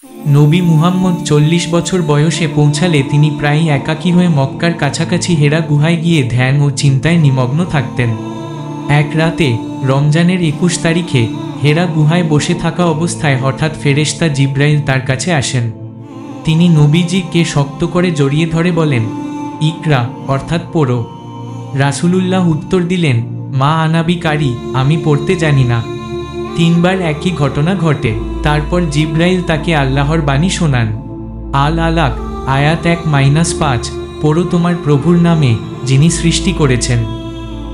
নবী মুহাম্মদ 40 বছর বয়সে পৌঁছালে তিনি প্রায়ই একাকী হয়ে মক্কার কাছাকাছি হেরা গুহায় গিয়ে ধ্যান ও চিন্তায় নিমগ্ন থাকতেন। এক রাতে রমজানের 21 তারিখে হেরা গুহায় বসে থাকা অবস্থায় হঠাৎ ফেরেশতা জিব্রাইল তার কাছে আসেন। তিনি নবীজিকে শক্ত করে জড়িয়ে ধরে বলেন, ইকরা অর্থাৎ পড়ো। রাসূলুল্লাহ উত্তর দিলেন, মা আনাবি কারি, আমি পড়তে জানি না। 3 বার একই ঘটনা ঘটে। তারপর জিব্রাইল তাকে আল্লাহর বাণী শোনান। আল আলাক আয়াত 1-5, পড়ো তোমার প্রভুর নামে, যিনি সৃষ্টি করেছেন।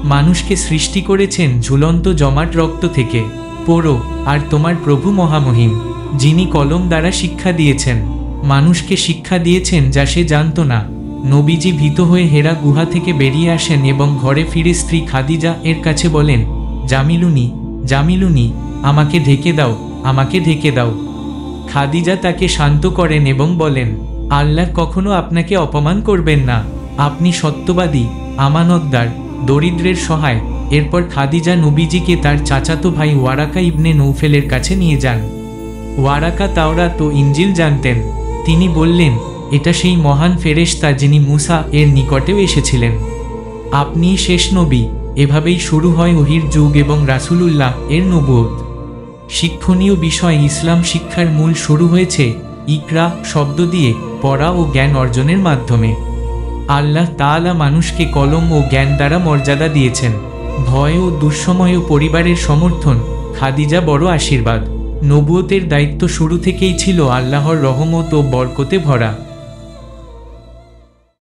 মানুষকে সৃষ্টি করেছেন ঝুলন্ত জমাট রক্ত থেকে। পড়ো, আর তোমার প্রভু মহামহিম, যিনি কলম দ্বারা শিক্ষা দিয়েছেন, মানুষকে শিক্ষা দিয়েছেন যা সে জানত না। নবীজি ভীত হয়ে হেরা গুহা থেকে বেরিয়ে আসেন এবং ঘরে ফিরে স্ত্রী খাদিজা এর কাছে বলেন, জামিলুনি জামিলুনি, আমাকে ঢেকে দাও, আমাকে ঢেকে দাও। খাদিজা তাকে শান্ত করেন এবং বলেন, আল্লাহ কখনো আপনাকে অপমান করবেন না। আপনি সত্যবাদী, আমানতদার, দরিদ্রের সহায়। এরপর খাদিজা নবীজিকে তার চাচাতো ভাই ওয়ারাকা ইবনে নৌফেলের কাছে নিয়ে যান। ওয়ারাকা তাওরাত ও ইনজিল জানতেন। তিনি বললেন, এটা সেই মহান ফেরেশতা যিনি মুসা এর নিকটেও এসেছিলেন। আপনিই শেষ নবী। এভাবেই শুরু হয় ওহির যুগ এবং রাসূলুল্লাহ এর নবুয়ত। শিক্ষণীয় বিষয়, ইসলাম শিক্ষার মূল শুরু হয়েছে ইকরা শব্দ দিয়ে, পড়া ও জ্ঞান অর্জনের মাধ্যমে। আল্লাহ তাআলা মানুষকে কলম ও জ্ঞান দ্বারা মর্যাদা দিয়েছেন। ভয় ও দুঃসময় ও পরিবারের সমর্থন, খাদিজা বড় আশীর্বাদ। নবুয়তের দায়িত্ব শুরু থেকেই ছিল আল্লাহর রহমত ও বরকতে ভরা।